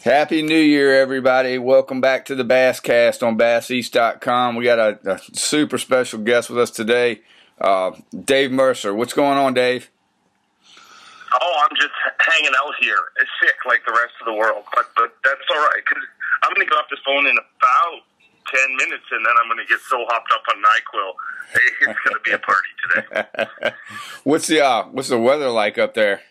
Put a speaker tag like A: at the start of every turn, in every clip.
A: Happy New Year, everybody. Welcome back to the Basscast on BassEast.com. We got a super special guest with us today, Dave Mercer. What's going on, Dave?
B: Oh, I'm just hanging out here. It's sick like the rest of the world, but that's all right, because I'm going to get off this phone in about 10 minutes, and then I'm going to get so hopped up on NyQuil. It's going to be a party today.
A: What's the weather like up there?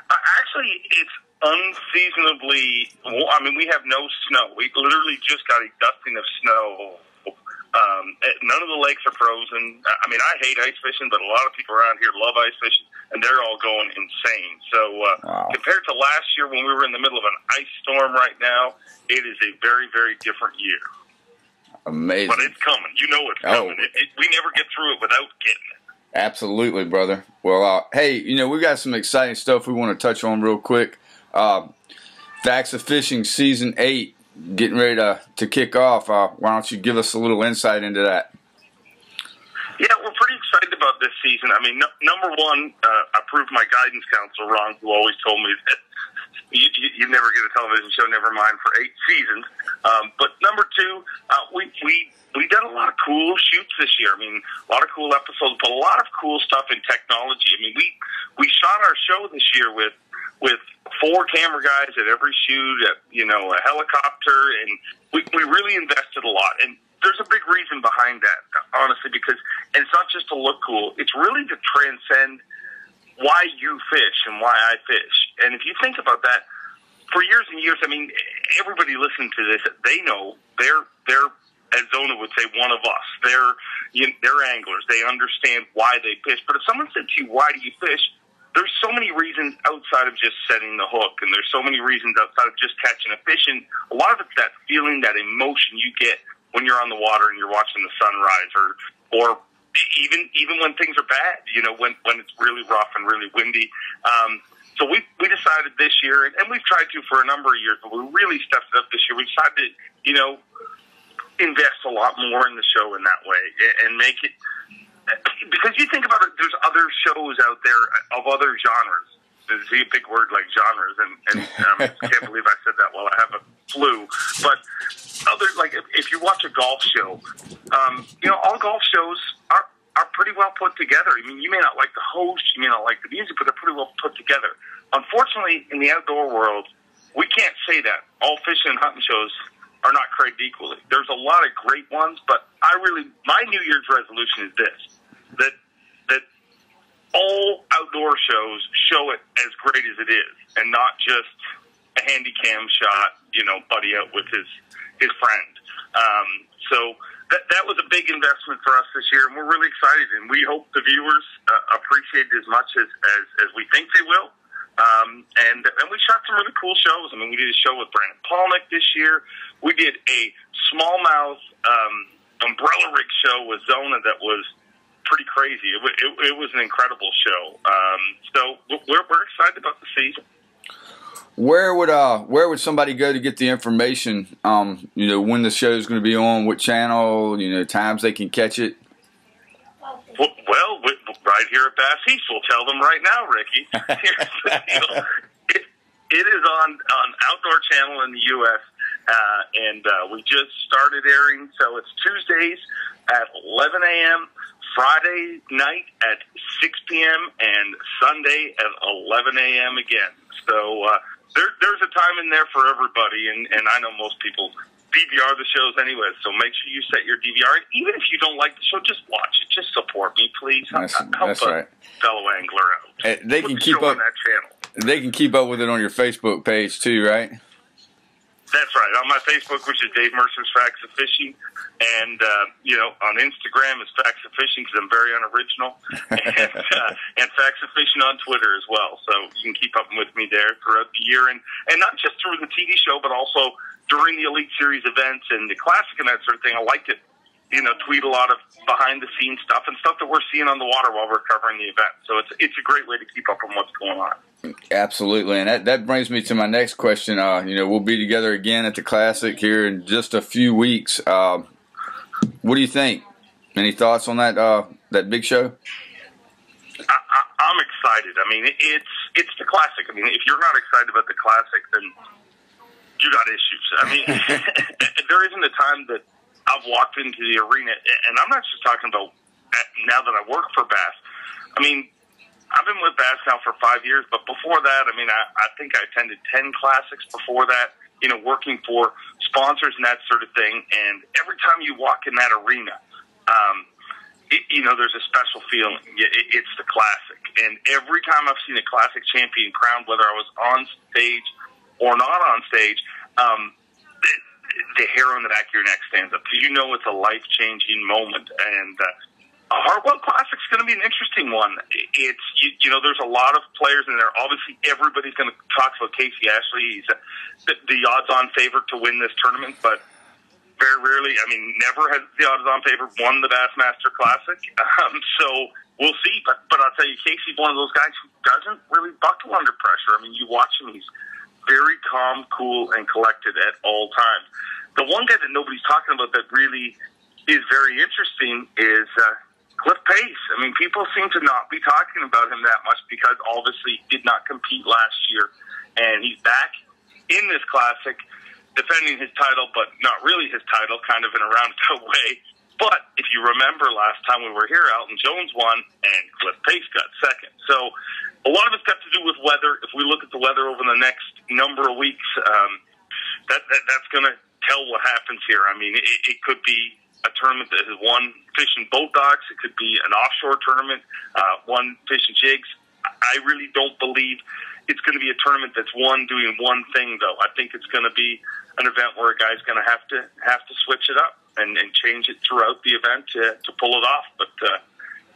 B: Actually, it's unseasonably warm. I mean, we have no snow. We literally just got a dusting of snow. None of the lakes are frozen. I mean, I hate ice fishing, but a lot of people around here love ice fishing, and they're all going insane. So
A: Wow.
B: Compared to last year when we were in the middle of an ice storm right now, it is a very, very different year.
A: Amazing.
B: But it's coming. You know it's coming. We never get through it without getting it.
A: Absolutely, brother. Well, hey, we've got some exciting stuff we want to touch on real quick. Facts of Fishing Season 8 getting ready to kick off. Why don't you give us a little insight into that?
B: Yeah, we're pretty excited about this season. I mean, number one, I proved my guidance counselor wrong, who always told me that you never get a television show, never mind, for 8 seasons. But number two, we did a lot of cool shoots this year. I mean, a lot of cool episodes, but a lot of cool stuff in technology. I mean, we shot our show this year with 4 camera guys at every shoot, at a helicopter, and we really invested a lot. And there's a big reason behind that, honestly, because it's not just to look cool. It's really to transcend why you fish and why I fish. And if you think about that, for years and years, I mean, everybody listening to this, they know they're as Zona would say, one of us. They're anglers. They understand why they fish. But if someone said to you, why do you fish? There's so many reasons outside of just setting the hook, and there's so many reasons outside of just catching a fish. And a lot of it's that feeling, that emotion you get when you're on the water and you're watching the sunrise, or even when things are bad, when it's really rough and really windy. So we decided this year, and we've tried to for a number of years, but we really stepped it up this year. We decided to, invest a lot more in the show in that way and make it, because you think about it, there's other shows out there of other genres. There's a big word like genres, and I can't believe I said that while I have a flu. But if you watch a golf show, all golf shows are pretty well put together. I mean, you may not like the host, you may not like the music, but they're pretty well put together. Unfortunately, in the outdoor world, we can't say that. All fishing and hunting shows are not created equally. There's a lot of great ones, but my New Year's resolution is this, that all outdoor shows show it as great as it is, and not just a handy cam shot, buddy out with his friend. So that was a big investment for us this year, and we're really excited, and we hope the viewers appreciate it as much as we think they will. And we shot some really cool shows. I mean, we did a show with Brandon Palnick this year. We did a smallmouth umbrella rig show with Zona that was pretty crazy. It was an incredible show. So we're excited about the season.
A: Where would somebody go to get the information? When the show is going to be on, what channel? Times they can catch it.
B: Well, right here at Bass East, we'll tell them right now, Ricky. Here's the deal. It is on Outdoor Channel in the U.S., and we just started airing, so it's Tuesdays at 11 a.m., Friday night at 6 p.m., and Sunday at 11 a.m. again. So there's a time in there for everybody, and I know most people DVR the shows anyway, so make sure you set your DVR. And even if you don't like the show, just watch it. Just support me, please. Help
A: that's right.
B: Fellow angler out.
A: They can keep up on that channel. They can keep up with it on your Facebook page too, right?
B: That's right. On my Facebook, which is Dave Mercer's Facts of Fishing, and on Instagram it's Facts of Fishing because I'm very unoriginal, and Facts of Fishing on Twitter as well. So you can keep up with me there throughout the year, and not just through the TV show, but also during the Elite Series events and the Classic and that sort of thing. I like to, tweet a lot of behind-the-scenes stuff and stuff that we're seeing on the water while we're covering the event. So it's a great way to keep up on what's going on.
A: Absolutely, and that brings me to my next question. We'll be together again at the Classic here in just a few weeks. What do you think? Any thoughts on that big show?
B: I'm excited. I mean, it's the Classic. I mean, if you're not excited about the Classic, then you got issues. I mean, there isn't a time that I've walked into the arena, and I'm not just talking about now that I work for Bass. I mean, I've been with Bass now for 5 years, but before that, I mean, I think I attended 10 classics before that, you know, working for sponsors and that sort of thing. And every time you walk in that arena, you know, there's a special feeling. It's the classic. And every time I've seen a classic champion crowned, whether I was on stage or not on stage, the hair on the back of your neck stands up, because you know it's a life-changing moment. And a Hartwell Classic's going to be an interesting one. It's you know, there's a lot of players in there. Obviously, everybody's going to talk about Casey Ashley. He's the odds-on favorite to win this tournament, but very rarely, I mean, never has the odds-on favorite won the Bassmaster Classic. So we'll see. But I'll tell you, Casey's one of those guys who doesn't really buckle under pressure. I mean, you watch him; he's very calm, cool, and collected at all times. The one guy that nobody's talking about that really is very interesting is Cliff Pace. I mean, people seem to not be talking about him that much because obviously he did not compete last year, and he's back in this classic, defending his title, but not really his title, kind of in a roundabout way. But if you remember last time we were here, Elton Jones won, and Cliff Pace got second. So a lot of it's got to do with weather. If we look at the weather over the next number of weeks, that's going to tell what happens here. I mean, it could be a tournament that has won fish and boat docks. It could be an offshore tournament, one fish and jigs. I really don't believe it's going to be a tournament that's one doing one thing, though. I think it's going to be an event where a guy's going to have to switch it up and change it throughout the event to pull it off. But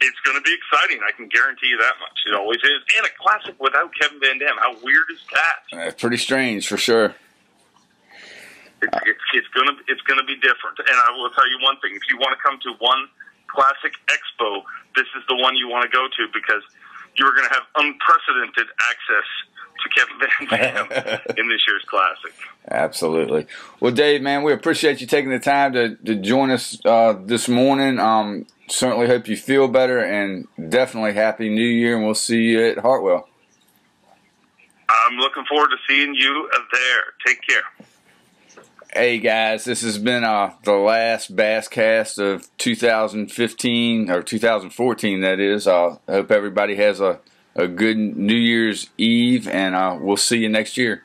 B: it's going to be exciting. I can guarantee you that much. It always is. And a classic without Kevin Van Dam. How weird is that?
A: Pretty strange, for sure.
B: It's gonna be different. And I will tell you one thing: if you want to come to one classic expo, this is the one you want to go to, because you're going to have unprecedented access to Kevin Van Dam in this year's classic.
A: Absolutely. Well, Dave, man, we appreciate you taking the time to join us this morning. Certainly hope you feel better, and definitely Happy New Year, and we'll see you at Hartwell.
B: I'm looking forward to seeing you there. Take care.
A: Hey guys, this has been the last Basscast of 2015, or 2014 that is. I hope everybody has a good New Year's Eve, and we'll see you next year.